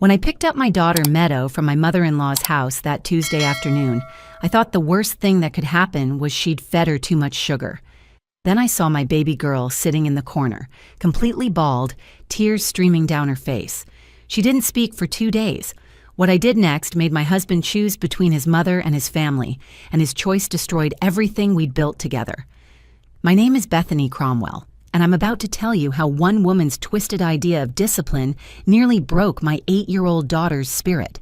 When I picked up my daughter Meadow from my mother-in-law's house that Tuesday afternoon, I thought the worst thing that could happen was she'd fed her too much sugar. Then I saw my baby girl sitting in the corner, completely bald, tears streaming down her face. She didn't speak for 2 days. What I did next made my husband choose between his mother and his family, and his choice destroyed everything we'd built together. My name is Bethany Cromwell, and I'm about to tell you how one woman's twisted idea of discipline nearly broke my 8-year-old daughter's spirit.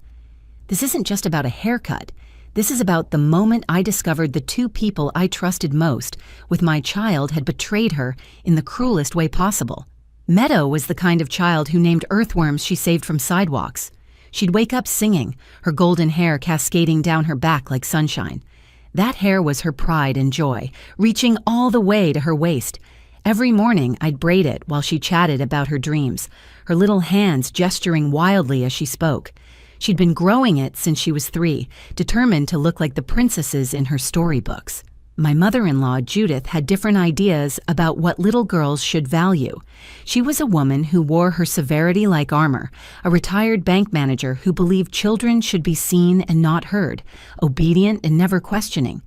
This isn't just about a haircut. This is about the moment I discovered the two people I trusted most with my child had betrayed her in the cruelest way possible. Meadow was the kind of child who named earthworms she saved from sidewalks. She'd wake up singing, her golden hair cascading down her back like sunshine. That hair was her pride and joy, reaching all the way to her waist. Every morning, I'd braid it while she chatted about her dreams, her little hands gesturing wildly as she spoke. She'd been growing it since she was 3, determined to look like the princesses in her storybooks. My mother-in-law, Judith, had different ideas about what little girls should value. She was a woman who wore her severity like armor, a retired bank manager who believed children should be seen and not heard, obedient and never questioning.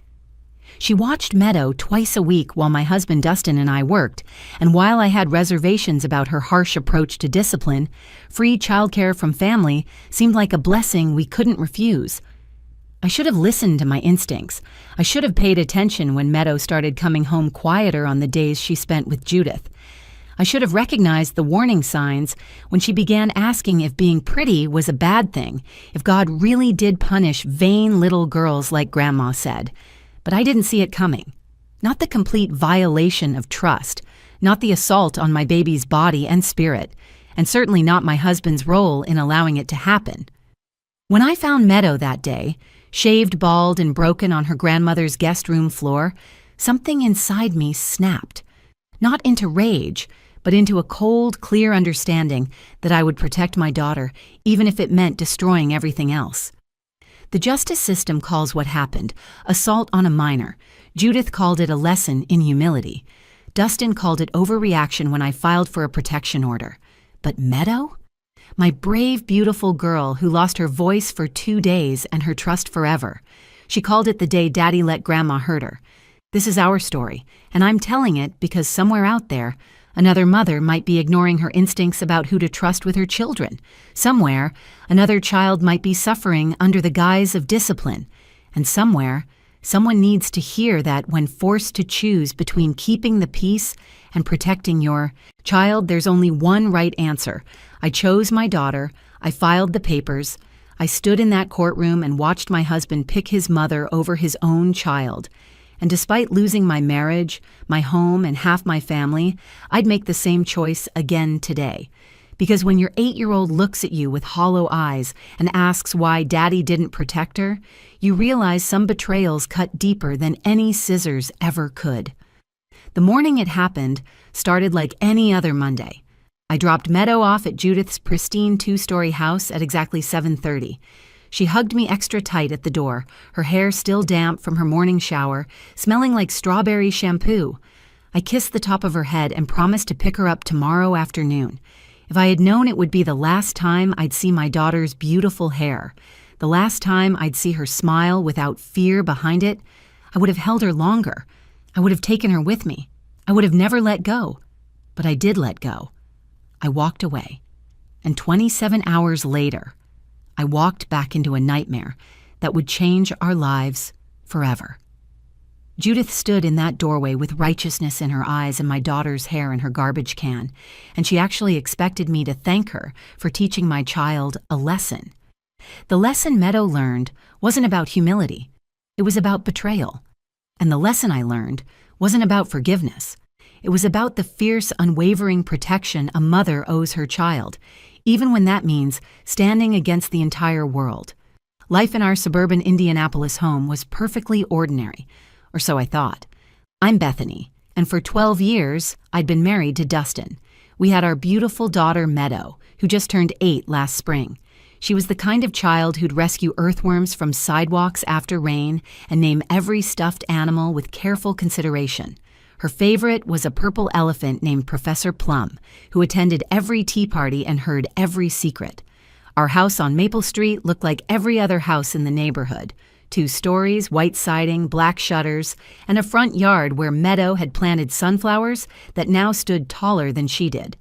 She watched Meadow twice a week while my husband Dustin and I worked, and while I had reservations about her harsh approach to discipline, free childcare from family seemed like a blessing we couldn't refuse. I should have listened to my instincts. I should have paid attention when Meadow started coming home quieter on the days she spent with Judith. I should have recognized the warning signs when she began asking if being pretty was a bad thing, if God really did punish vain little girls like Grandma said. But I didn't see it coming. Not the complete violation of trust, not the assault on my baby's body and spirit, and certainly not my husband's role in allowing it to happen. When I found Meadow that day, shaved, bald, and broken on her grandmother's guest room floor, something inside me snapped. Not into rage, but into a cold, clear understanding that I would protect my daughter, even if it meant destroying everything else. The justice system calls what happened assault on a minor. Judith called it a lesson in humility. Dustin called it overreaction when I filed for a protection order. But Meadow? My brave, beautiful girl who lost her voice for 2 days and her trust forever. She called it the day Daddy let Grandma hurt her. This is our story, and I'm telling it because somewhere out there, another mother might be ignoring her instincts about who to trust with her children. Somewhere, another child might be suffering under the guise of discipline. And somewhere, someone needs to hear that when forced to choose between keeping the peace and protecting your child, there's only one right answer. I chose my daughter. I filed the papers. I stood in that courtroom and watched my husband pick his mother over his own child. And despite losing my marriage, my home, and half my family, I'd make the same choice again today. Because when your 8-year-old looks at you with hollow eyes and asks why Daddy didn't protect her, you realize some betrayals cut deeper than any scissors ever could. The morning it happened started like any other Monday. I dropped Meadow off at Judith's pristine 2-story house at exactly 7:30. She hugged me extra tight at the door, her hair still damp from her morning shower, smelling like strawberry shampoo. I kissed the top of her head and promised to pick her up tomorrow afternoon. If I had known it would be the last time I'd see my daughter's beautiful hair, the last time I'd see her smile without fear behind it, I would have held her longer. I would have taken her with me. I would have never let go. But I did let go. I walked away. And 27 hours later, I walked back into a nightmare that would change our lives forever. Judith stood in that doorway with righteousness in her eyes and my daughter's hair in her garbage can, and she actually expected me to thank her for teaching my child a lesson. The lesson Meadow learned wasn't about humility. It was about betrayal. And the lesson I learned wasn't about forgiveness. It was about the fierce, unwavering protection a mother owes her child, even when that means standing against the entire world. Life in our suburban Indianapolis home was perfectly ordinary, or so I thought. I'm Bethany, and for 12 years, I'd been married to Dustin. We had our beautiful daughter, Meadow, who just turned 8 last spring. She was the kind of child who'd rescue earthworms from sidewalks after rain and name every stuffed animal with careful consideration. Her favorite was a purple elephant named Professor Plum, who attended every tea party and heard every secret. Our house on Maple Street looked like every other house in the neighborhood. 2 stories, white siding, black shutters, and a front yard where Meadow had planted sunflowers that now stood taller than she did.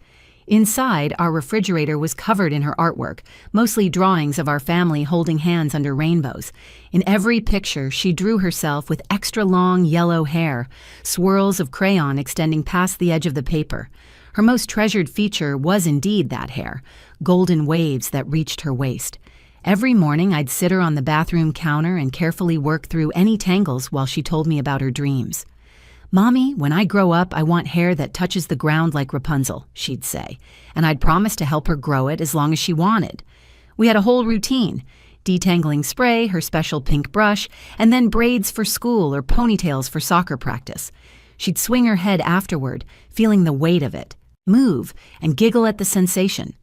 Inside, our refrigerator was covered in her artwork, mostly drawings of our family holding hands under rainbows. In every picture, she drew herself with extra long yellow hair, swirls of crayon extending past the edge of the paper. Her most treasured feature was indeed that hair, golden waves that reached her waist. Every morning, I'd sit her on the bathroom counter and carefully work through any tangles while she told me about her dreams. "Mommy, when I grow up, I want hair that touches the ground like Rapunzel," she'd say, and I'd promise to help her grow it as long as she wanted. We had a whole routine: detangling spray, her special pink brush, and then braids for school or ponytails for soccer practice. She'd swing her head afterward, feeling the weight of it, move, and giggle at the sensation.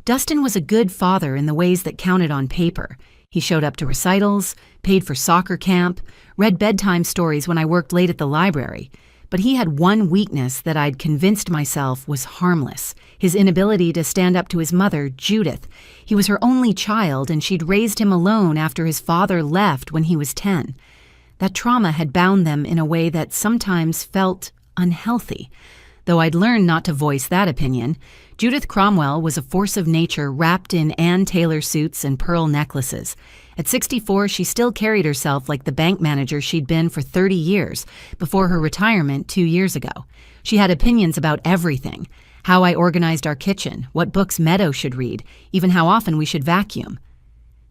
Dustin was a good father in the ways that counted on paper. He showed up to recitals, paid for soccer camp, read bedtime stories when I worked late at the library. But he had one weakness that I'd convinced myself was harmless: his inability to stand up to his mother, Judith. He was her only child, and she'd raised him alone after his father left when he was 10. That trauma had bound them in a way that sometimes felt unhealthy. Though I'd learned not to voice that opinion, Judith Cromwell was a force of nature wrapped in Ann Taylor suits and pearl necklaces. At 64, she still carried herself like the bank manager she'd been for 30 years, before her retirement 2 years ago. She had opinions about everything: how I organized our kitchen, what books Meadow should read, even how often we should vacuum.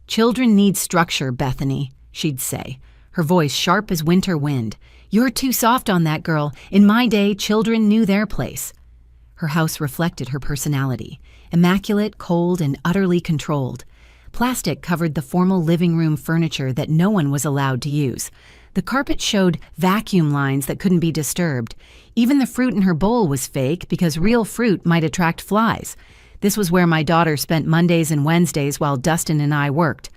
"Children need structure, Bethany," she'd say, her voice sharp as winter wind. "You're too soft on that girl. In my day, children knew their place." Her house reflected her personality: immaculate, cold, and utterly controlled. Plastic covered the formal living room furniture that no one was allowed to use. The carpet showed vacuum lines that couldn't be disturbed. Even the fruit in her bowl was fake because real fruit might attract flies. This was where my daughter spent Mondays and Wednesdays while Dustin and I worked.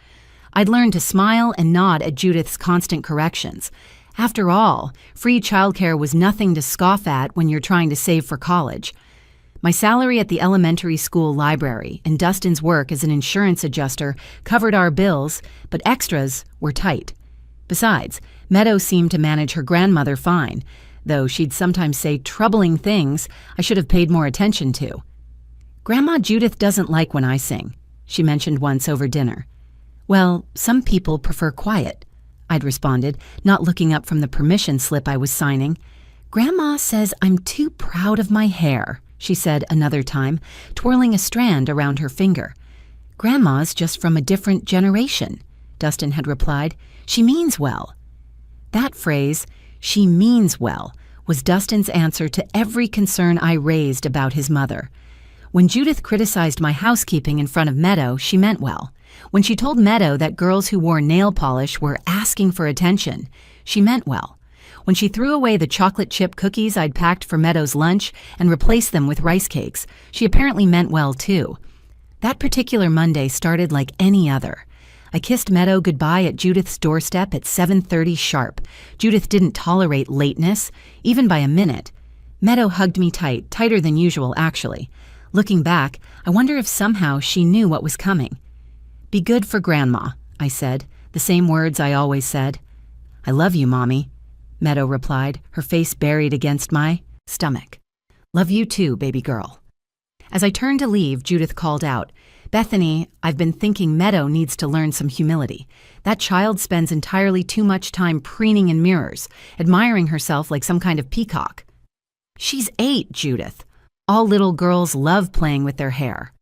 I'd learned to smile and nod at Judith's constant corrections. After all, free childcare was nothing to scoff at when you're trying to save for college. My salary at the elementary school library and Dustin's work as an insurance adjuster covered our bills, but extras were tight. Besides, Meadow seemed to manage her grandmother fine, though she'd sometimes say troubling things I should have paid more attention to. "Grandma Judith doesn't like when I sing," she mentioned once over dinner. "Well, some people prefer quiet," I'd responded, not looking up from the permission slip I was signing. "Grandma says I'm too proud of my hair," she said another time, twirling a strand around her finger. "Grandma's just from a different generation," Dustin had replied. "She means well." That phrase, "she means well," was Dustin's answer to every concern I raised about his mother. When Judith criticized my housekeeping in front of Meadow, she meant well. When she told Meadow that girls who wore nail polish were asking for attention, she meant well. When she threw away the chocolate chip cookies I'd packed for Meadow's lunch and replaced them with rice cakes, she apparently meant well too. That particular Monday started like any other. I kissed Meadow goodbye at Judith's doorstep at 7:30 sharp. Judith didn't tolerate lateness, even by a minute. Meadow hugged me tight, tighter than usual actually. Looking back, I wonder if somehow she knew what was coming. "Be good for Grandma," I said, the same words I always said. "I love you, Mommy," Meadow replied, her face buried against my stomach. "Love you too, baby girl." As I turned to leave, Judith called out, "Bethany, I've been thinking Meadow needs to learn some humility. That child spends entirely too much time preening in mirrors, admiring herself like some kind of peacock." "She's 8, Judith. All little girls love playing with their hair."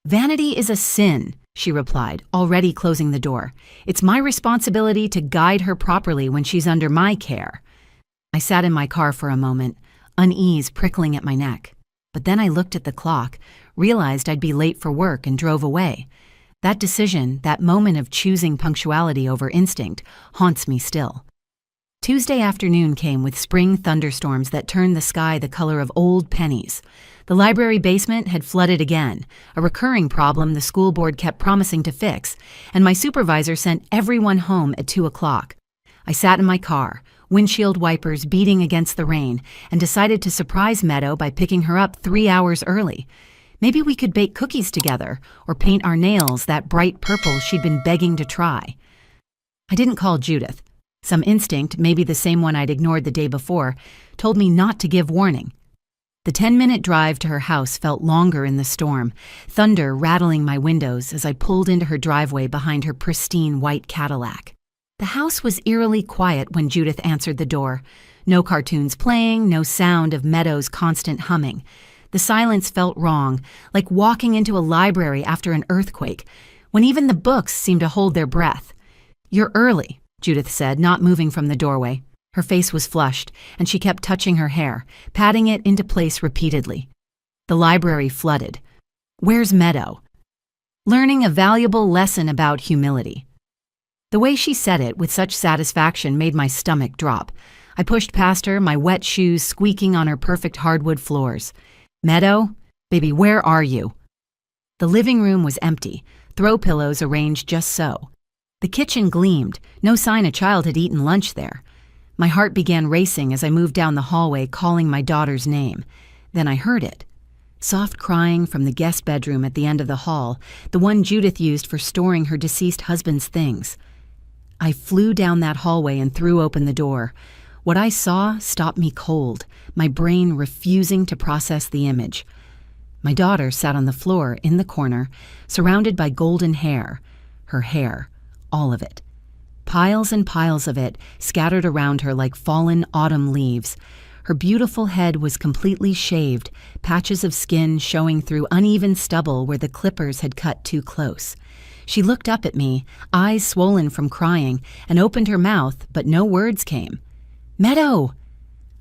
"Vanity is a sin," she replied, already closing the door. "It's my responsibility to guide her properly when she's under my care." I sat in my car for a moment, unease prickling at my neck. But then I looked at the clock, realized I'd be late for work, and drove away. That decision, that moment of choosing punctuality over instinct, haunts me still. Tuesday afternoon came with spring thunderstorms that turned the sky the color of old pennies. The library basement had flooded again, a recurring problem the school board kept promising to fix, and my supervisor sent everyone home at 2 o'clock. I sat in my car, windshield wipers beating against the rain, and decided to surprise Meadow by picking her up 3 hours early. Maybe we could bake cookies together or paint our nails that bright purple she'd been begging to try. I didn't call Judith. Some instinct, maybe the same one I'd ignored the day before, told me not to give warning. The 10-minute drive to her house felt longer in the storm, thunder rattling my windows as I pulled into her driveway behind her pristine white Cadillac. The house was eerily quiet when Judith answered the door. No cartoons playing, no sound of Meadow's constant humming. The silence felt wrong, like walking into a library after an earthquake, when even the books seemed to hold their breath. "You're early," Judith said, not moving from the doorway. Her face was flushed, and she kept touching her hair, patting it into place repeatedly. The library flooded. "Where's Meadow?" Learning a valuable lesson about humility. The way she said it with such satisfaction made my stomach drop. I pushed past her, my wet shoes squeaking on her perfect hardwood floors. "Meadow? Baby, where are you?" The living room was empty, throw pillows arranged just so. The kitchen gleamed, no sign a child had eaten lunch there. My heart began racing as I moved down the hallway calling my daughter's name. Then I heard it. Soft crying from the guest bedroom at the end of the hall, the one Judith used for storing her deceased husband's things. I flew down that hallway and threw open the door. What I saw stopped me cold, my brain refusing to process the image. My daughter sat on the floor in the corner, surrounded by golden hair. Her hair, all of it. Piles and piles of it scattered around her like fallen autumn leaves. Her beautiful head was completely shaved, patches of skin showing through uneven stubble where the clippers had cut too close. She looked up at me, eyes swollen from crying, and opened her mouth, but no words came. "Meadow!"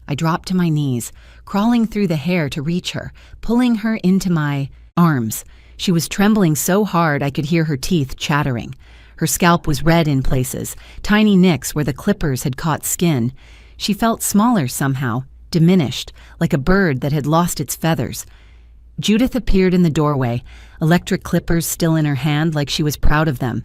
I dropped to my knees, crawling through the hair to reach her, pulling her into my arms. She was trembling so hard I could hear her teeth chattering. Her scalp was red in places, tiny nicks where the clippers had caught skin. She felt smaller somehow, diminished, like a bird that had lost its feathers. Judith appeared in the doorway, electric clippers still in her hand like she was proud of them.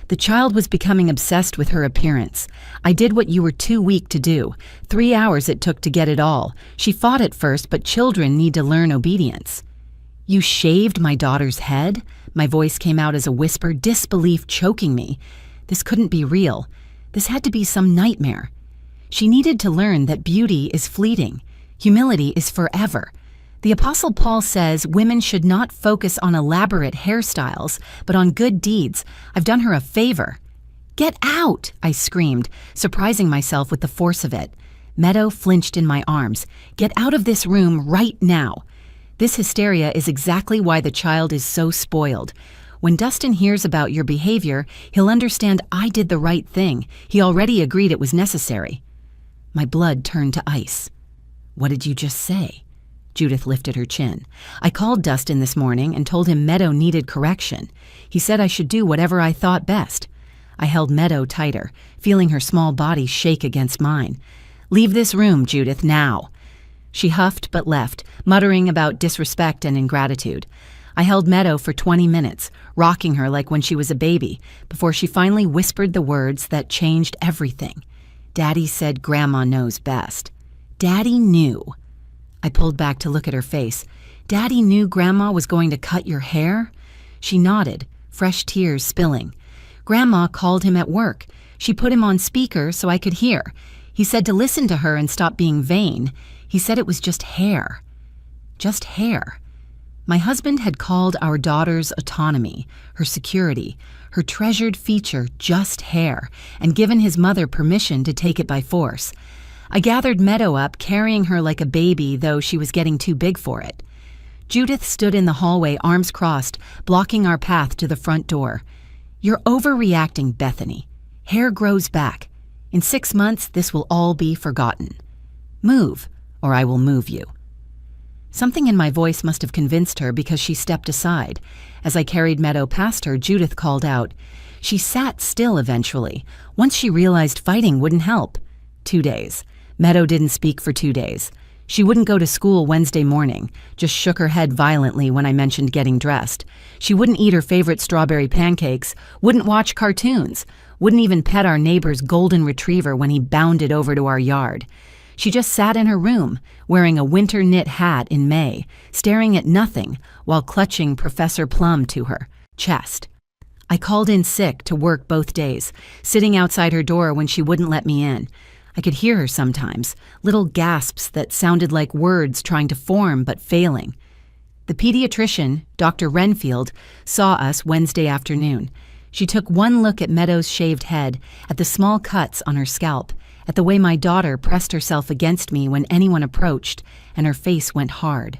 The child was becoming obsessed with her appearance. "I did what you were too weak to do. 3 hours it took to get it all. She fought at first, but children need to learn obedience." "You shaved my daughter's head?" My voice came out as a whisper, disbelief choking me. This couldn't be real. This had to be some nightmare. She needed to learn that beauty is fleeting. Humility is forever. The Apostle Paul says women should not focus on elaborate hairstyles, but on good deeds. I've done her a favor. "Get out!" I screamed, surprising myself with the force of it. Meadow flinched in my arms. "Get out of this room right now." This hysteria is exactly why the child is so spoiled. When Dustin hears about your behavior, he'll understand I did the right thing. He already agreed it was necessary. My blood turned to ice. "What did you just say?" Judith lifted her chin. "I called Dustin this morning and told him Meadow needed correction. He said I should do whatever I thought best." I held Meadow tighter, feeling her small body shake against mine. "Leave this room, Judith, now." She huffed but left, muttering about disrespect and ingratitude. I held Meadow for 20 minutes, rocking her like when she was a baby, before she finally whispered the words that changed everything. "Daddy said Grandma knows best." Daddy knew. I pulled back to look at her face. "Daddy knew Grandma was going to cut your hair?" She nodded, fresh tears spilling. "Grandma called him at work. She put him on speaker so I could hear. He said to listen to her and stop being vain. He said it was just hair." Just hair. My husband had called our daughter's autonomy, her security, her treasured feature just hair, and given his mother permission to take it by force. I gathered Meadow up, carrying her like a baby, though she was getting too big for it. Judith stood in the hallway, arms crossed, blocking our path to the front door. "You're overreacting, Bethany. Hair grows back. In 6 months, this will all be forgotten. Move, or I will move you." Something in my voice must have convinced her because she stepped aside. As I carried Meadow past her, Judith called out. She sat still eventually, once she realized fighting wouldn't help. 2 days. Meadow didn't speak for 2 days. She wouldn't go to school Wednesday morning, just shook her head violently when I mentioned getting dressed. She wouldn't eat her favorite strawberry pancakes, wouldn't watch cartoons, wouldn't even pet our neighbor's golden retriever when he bounded over to our yard. She just sat in her room, wearing a winter knit hat in May, staring at nothing while clutching Professor Plum to her chest. I called in sick to work both days, sitting outside her door when she wouldn't let me in. I could hear her sometimes, little gasps that sounded like words trying to form but failing. The pediatrician, Dr. Renfield, saw us Wednesday afternoon. She took one look at Meadow's shaved head, at the small cuts on her scalp, at the way my daughter pressed herself against me when anyone approached, and her face went hard.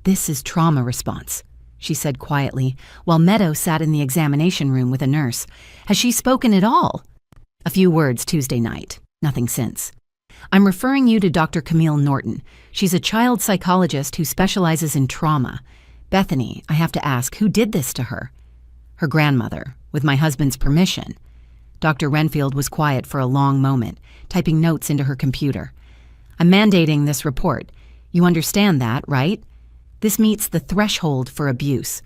"This is trauma response," she said quietly, while Meadow sat in the examination room with a nurse. "Has she spoken at all?" "A few words Tuesday night. Nothing since." "I'm referring you to Dr. Camille Norton. She's a child psychologist who specializes in trauma. Bethany, I have to ask, who did this to her?" "Her grandmother, with my husband's permission." Dr. Renfield was quiet for a long moment, typing notes into her computer. "I'm mandating this report. You understand that, right? This meets the threshold for abuse."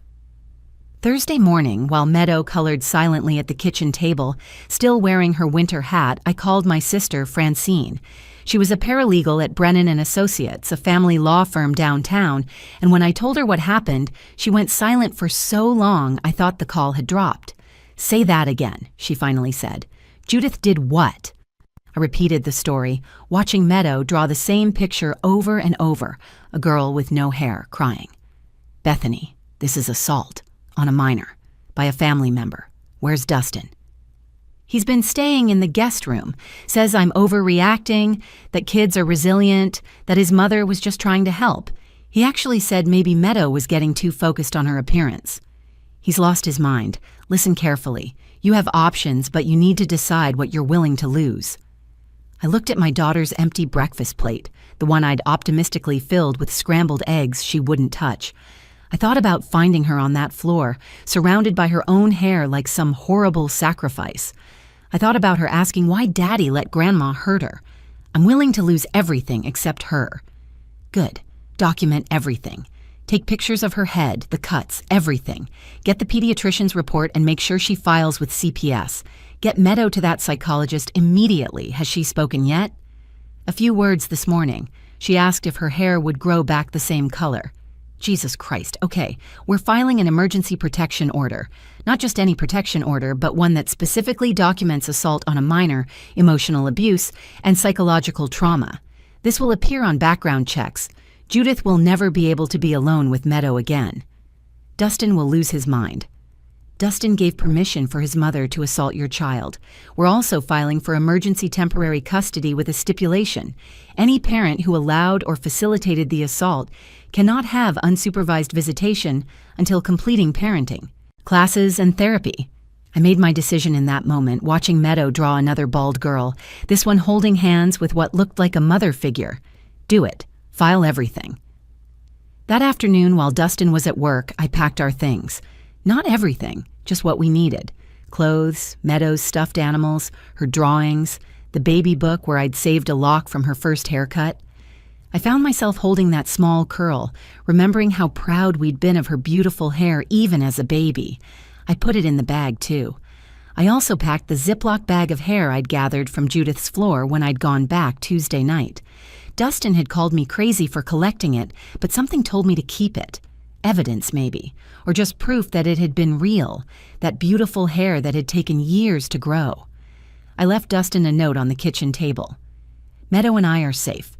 Thursday morning, while Meadow colored silently at the kitchen table, still wearing her winter hat, I called my sister, Francine. She was a paralegal at Brennan & Associates, a family law firm downtown, and when I told her what happened, she went silent for so long I thought the call had dropped. "Say that again," she finally said. "Judith did what?" I repeated the story, watching Meadow draw the same picture over and over, a girl with no hair crying. "Bethany, this is assault. On a minor. By a family member. Where's Dustin?" "He's been staying in the guest room. Says I'm overreacting, that kids are resilient, that his mother was just trying to help. He actually said maybe Meadow was getting too focused on her appearance. He's lost his mind. Listen carefully. You have options, but you need to decide what you're willing to lose." I looked at my daughter's empty breakfast plate, the one I'd optimistically filled with scrambled eggs she wouldn't touch. I thought about finding her on that floor, surrounded by her own hair like some horrible sacrifice. I thought about her asking why Daddy let Grandma hurt her. I'm willing to lose everything except her. Good. Document everything. Take pictures of her head, the cuts, everything. Get the pediatrician's report and make sure she files with CPS. Get Meadow to that psychologist immediately. Has she spoken yet? A few words this morning. She asked if her hair would grow back the same color. Jesus Christ. Okay, we're filing an emergency protection order. Not just any protection order, but one that specifically documents assault on a minor, emotional abuse, and psychological trauma. This will appear on background checks. Judith will never be able to be alone with Meadow again. Dustin will lose his mind. Dustin gave permission for his mother to assault your child. We're also filing for emergency temporary custody with a stipulation. Any parent who allowed or facilitated the assault cannot have unsupervised visitation until completing parenting, classes, and therapy. I made my decision in that moment, watching Meadow draw another bald girl, this one holding hands with what looked like a mother figure. Do it. File everything. That afternoon, while Dustin was at work, I packed our things. Not everything, just what we needed. Clothes, Meadow's stuffed animals, her drawings, the baby book where I'd saved a lock from her first haircut. I found myself holding that small curl, remembering how proud we'd been of her beautiful hair even as a baby. I put it in the bag, too. I also packed the Ziploc bag of hair I'd gathered from Judith's floor when I'd gone back Tuesday night. Dustin had called me crazy for collecting it, but something told me to keep it. Evidence, maybe, or just proof that it had been real, that beautiful hair that had taken years to grow. I left Dustin a note on the kitchen table. "Meadow and I are safe.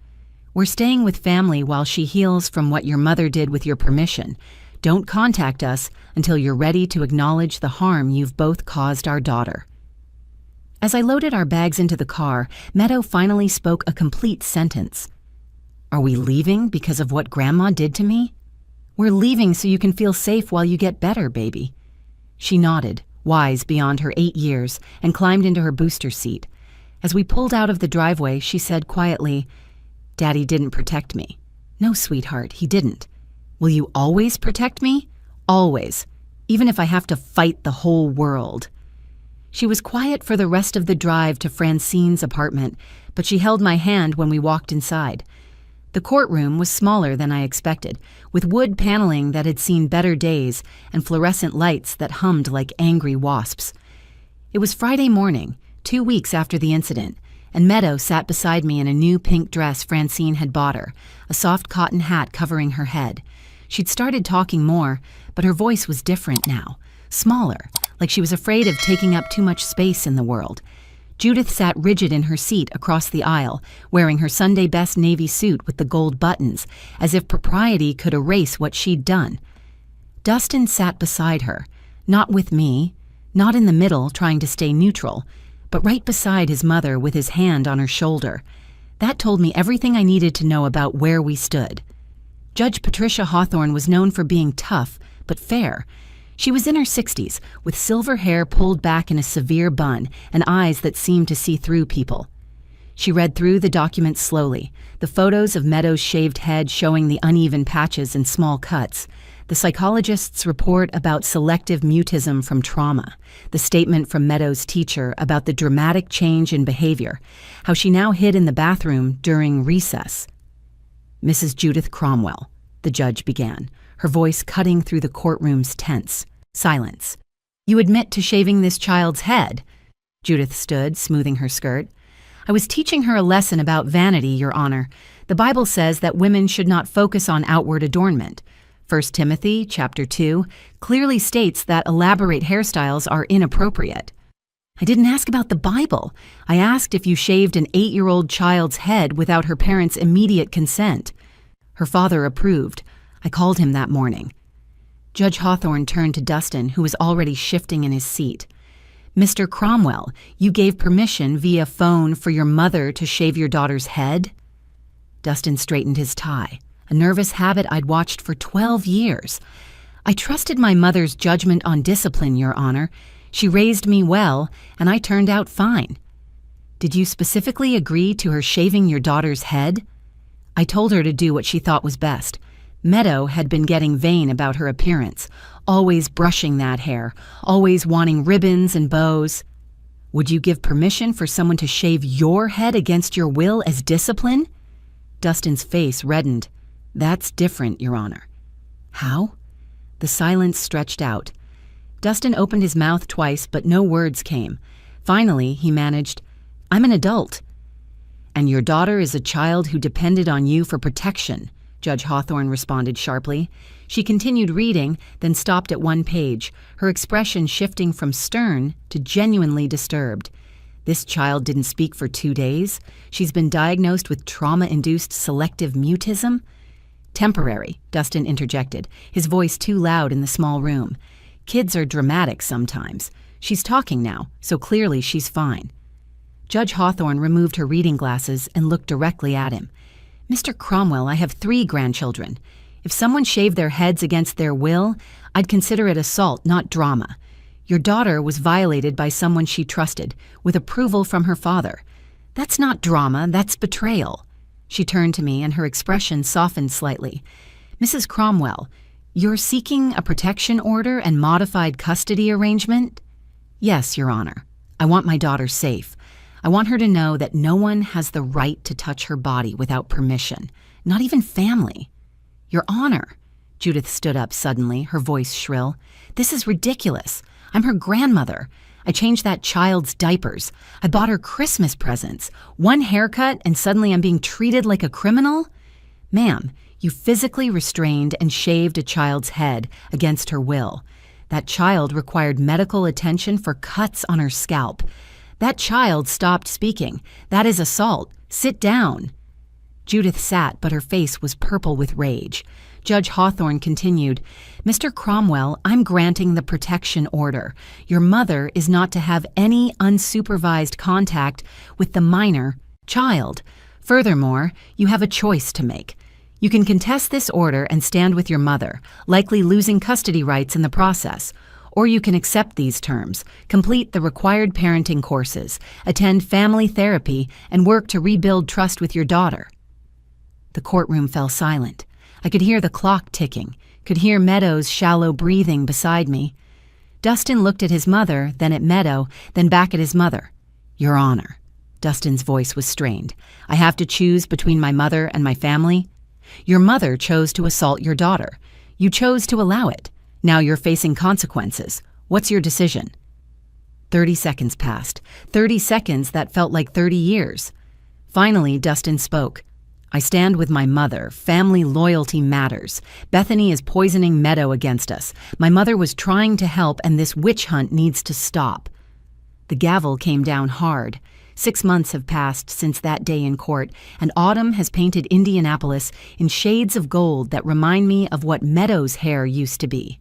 We're staying with family while she heals from what your mother did with your permission. Don't contact us until you're ready to acknowledge the harm you've both caused our daughter." As I loaded our bags into the car, Meadow finally spoke a complete sentence. "Are we leaving because of what Grandma did to me?" "We're leaving so you can feel safe while you get better, baby." She nodded, wise beyond her 8 years, and climbed into her booster seat. As we pulled out of the driveway, she said quietly, "Daddy didn't protect me." "No, sweetheart, he didn't." "Will you always protect me?" "Always, even if I have to fight the whole world." She was quiet for the rest of the drive to Francine's apartment, but she held my hand when we walked inside. The courtroom was smaller than I expected, with wood paneling that had seen better days and fluorescent lights that hummed like angry wasps. It was Friday morning, 2 weeks after the incident, and Meadow sat beside me in a new pink dress Francine had bought her, a soft cotton hat covering her head. She'd started talking more, but her voice was different now, smaller, like she was afraid of taking up too much space in the world. Judith sat rigid in her seat across the aisle, wearing her Sunday best navy suit with the gold buttons, as if propriety could erase what she'd done. Dustin sat beside her, not with me, not in the middle trying to stay neutral, but right beside his mother with his hand on her shoulder. That told me everything I needed to know about where we stood. Judge Patricia Hawthorne was known for being tough, but fair. She was in her 60s, with silver hair pulled back in a severe bun and eyes that seemed to see through people. She read through the documents slowly, the photos of Meadow's shaved head showing the uneven patches and small cuts, the psychologist's report about selective mutism from trauma, the statement from Meadow's teacher about the dramatic change in behavior, how she now hid in the bathroom during recess. "Mrs. Judith Cromwell," the judge began, her voice cutting through the courtroom's tense. Silence. "You admit to shaving this child's head?" Judith stood, smoothing her skirt. "I was teaching her a lesson about vanity, Your Honor. The Bible says that women should not focus on outward adornment. 1 Timothy, chapter 2, clearly states that elaborate hairstyles are inappropriate." "I didn't ask about the Bible. I asked if you shaved an 8-year-old child's head without her parents' immediate consent." Her father approved. I called him that morning. Judge Hawthorne turned to Dustin, who was already shifting in his seat. "Mr. Cromwell, you gave permission via phone for your mother to shave your daughter's head?" Dustin straightened his tie, a nervous habit I'd watched for 12 years. "I trusted my mother's judgment on discipline, Your Honor. She raised me well, and I turned out fine." "Did you specifically agree to her shaving your daughter's head?" "I told her to do what she thought was best. Meadow had been getting vain about her appearance, always brushing that hair, always wanting ribbons and bows." "Would you give permission for someone to shave your head against your will as discipline?" Dustin's face reddened. "That's different, Your Honor." "How?" The silence stretched out. Dustin opened his mouth twice, but no words came. Finally, he managed, "I'm an adult." "And your daughter is a child who depended on you for protection," Judge Hawthorne responded sharply. She continued reading, then stopped at one page, her expression shifting from stern to genuinely disturbed. "This child didn't speak for 2 days. She's been diagnosed with trauma-induced selective mutism." "Temporary," Dustin interjected, his voice too loud in the small room. "Kids are dramatic sometimes. She's talking now, so clearly she's fine." Judge Hawthorne removed her reading glasses and looked directly at him. "Mr. Cromwell, I have 3 grandchildren. If someone shaved their heads against their will, I'd consider it assault, not drama. Your daughter was violated by someone she trusted, with approval from her father. That's not drama, that's betrayal." She turned to me and her expression softened slightly. "Mrs. Cromwell, you're seeking a protection order and modified custody arrangement?" "Yes, Your Honor. I want my daughter safe. I want her to know that no one has the right to touch her body without permission, not even family." "Your Honor," Judith stood up suddenly, her voice shrill. "This is ridiculous. I'm her grandmother. I changed that child's diapers. I bought her Christmas presents. One haircut and suddenly I'm being treated like a criminal? Ma'am, you physically restrained and shaved a child's head against her will. That child required medical attention for cuts on her scalp. That child stopped speaking. That is assault. Sit down." Judith sat, but her face was purple with rage. Judge Hawthorne continued, "Mr. Cromwell, I'm granting the protection order. Your mother is not to have any unsupervised contact with the minor child. Furthermore, you have a choice to make. You can contest this order and stand with your mother, likely losing custody rights in the process. Or you can accept these terms, complete the required parenting courses, attend family therapy, and work to rebuild trust with your daughter." The courtroom fell silent. I could hear the clock ticking, could hear Meadow's shallow breathing beside me. Dustin looked at his mother, then at Meadow, then back at his mother. "Your Honor." Dustin's voice was strained. "I have to choose between my mother and my family. Your mother chose to assault your daughter. You chose to allow it. Now you're facing consequences. What's your decision?" 30 seconds passed. 30 seconds that felt like 30 years. Finally, Dustin spoke. I stand with my mother. Family loyalty matters. Bethany is poisoning Meadow against us. My mother was trying to help, and this witch hunt needs to stop. The gavel came down hard. 6 months have passed since that day in court, and autumn has painted Indianapolis in shades of gold that remind me of what Meadow's hair used to be.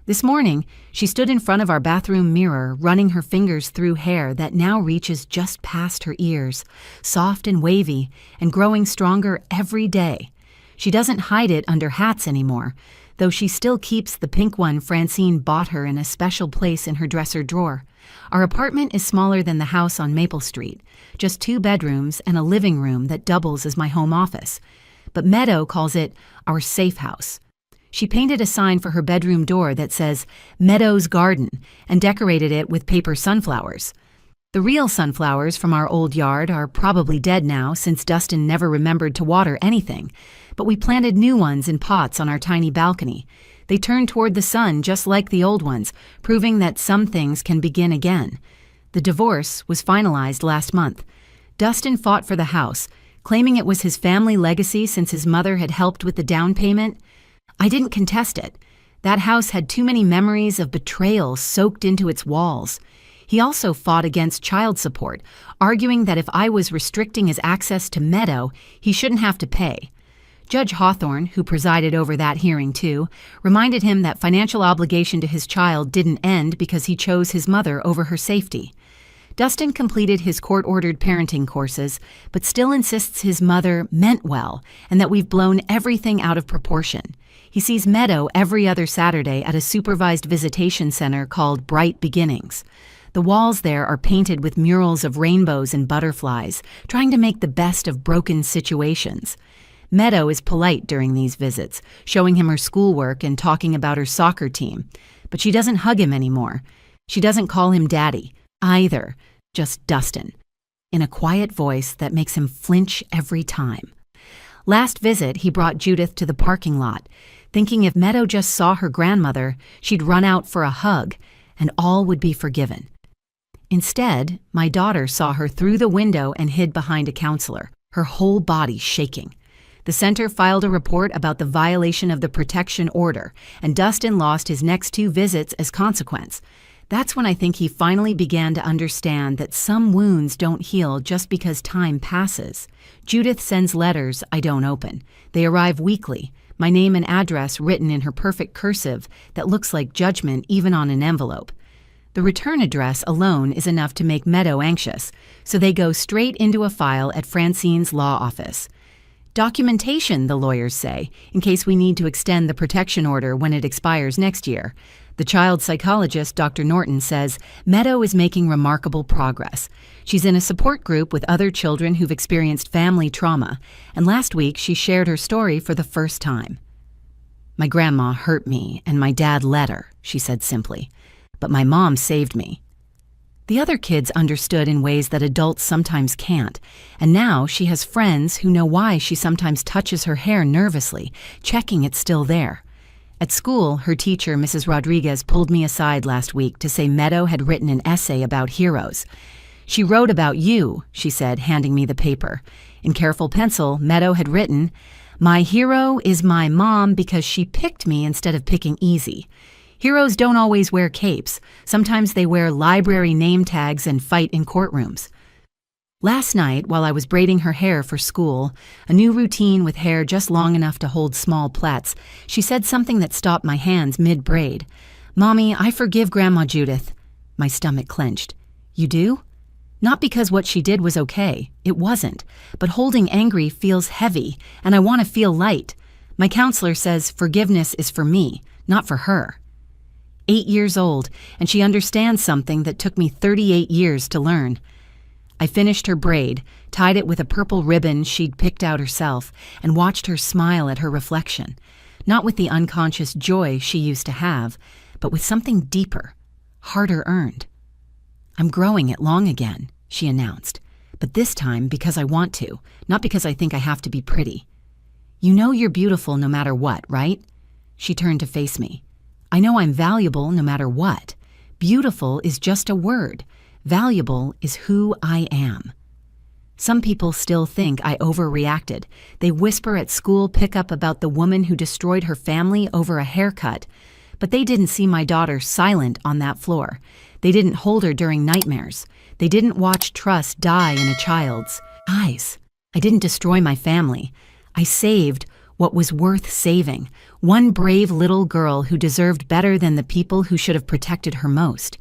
This morning, she stood in front of our bathroom mirror, running her fingers through hair that now reaches just past her ears, soft and wavy, and growing stronger every day. She doesn't hide it under hats anymore, though she still keeps the pink one Francine bought her in a special place in her dresser drawer. Our apartment is smaller than the house on Maple Street, just 2 bedrooms and a living room that doubles as my home office. But Meadow calls it our safe house. She painted a sign for her bedroom door that says Meadow's Garden and decorated it with paper sunflowers. The real sunflowers from our old yard are probably dead now since Dustin never remembered to water anything, but we planted new ones in pots on our tiny balcony. They turn toward the sun just like the old ones, proving that some things can begin again. The divorce was finalized last month. Dustin fought for the house, claiming it was his family legacy since his mother had helped with the down payment. I didn't contest it. That house had too many memories of betrayal soaked into its walls. He also fought against child support, arguing that if I was restricting his access to Meadow, he shouldn't have to pay. Judge Hawthorne, who presided over that hearing too, reminded him that financial obligation to his child didn't end because he chose his mother over her safety. Dustin completed his court-ordered parenting courses, but still insists his mother meant well and that we've blown everything out of proportion. He sees Meadow every other Saturday at a supervised visitation center called Bright Beginnings. The walls there are painted with murals of rainbows and butterflies, trying to make the best of broken situations. Meadow is polite during these visits, showing him her schoolwork and talking about her soccer team. But she doesn't hug him anymore. She doesn't call him Daddy, either, just Dustin, in a quiet voice that makes him flinch every time. Last visit, he brought Judith to the parking lot, thinking if Meadow just saw her grandmother, she'd run out for a hug, and all would be forgiven. Instead, my daughter saw her through the window and hid behind a counselor, her whole body shaking. The center filed a report about the violation of the protection order, and Dustin lost his next 2 visits as consequence. That's when I think he finally began to understand that some wounds don't heal just because time passes. Judith sends letters I don't open. They arrive weekly, my name and address written in her perfect cursive that looks like judgment even on an envelope. The return address alone is enough to make Meadow anxious, so they go straight into a file at Francine's law office. Documentation, the lawyers say, in case we need to extend the protection order when it expires next year. The child psychologist, Dr. Norton, says Meadow is making remarkable progress. She's in a support group with other children who've experienced family trauma, and last week she shared her story for the first time. My grandma hurt me, and my dad let her, she said simply. But my mom saved me. The other kids understood in ways that adults sometimes can't, and now she has friends who know why she sometimes touches her hair nervously, checking it's still there. At school, her teacher, Mrs. Rodriguez, pulled me aside last week to say Meadow had written an essay about heroes. She wrote about you, she said, handing me the paper. In careful pencil, Meadow had written, "My hero is my mom because she picked me instead of picking easy. Heroes don't always wear capes. Sometimes they wear library name tags and fight in courtrooms." Last night, while I was braiding her hair for school, a new routine with hair just long enough to hold small plaits, she said something that stopped my hands mid-braid. "Mommy, I forgive Grandma Judith." My stomach clenched. "You do?" Not because what she did was okay. It wasn't. But holding angry feels heavy, and I want to feel light. My counselor says forgiveness is for me, not for her. 8 years old, and she understands something that took me 38 years to learn. I finished her braid, tied it with a purple ribbon she'd picked out herself, and watched her smile at her reflection, not with the unconscious joy she used to have, but with something deeper, harder earned. "I'm growing it long again," she announced, "but this time because I want to, not because I think I have to be pretty. You know you're beautiful no matter what, right?" She turned to face me. "I know I'm valuable no matter what. Beautiful is just a word. Valuable is who I am. Some people still think I overreacted. They whisper at school pickup about the woman who destroyed her family over a haircut. But they didn't see my daughter silent on that floor. They didn't hold her during nightmares. They didn't watch trust die in a child's eyes. I didn't destroy my family. I saved what was worth saving. One brave little girl who deserved better than the people who should have protected her most.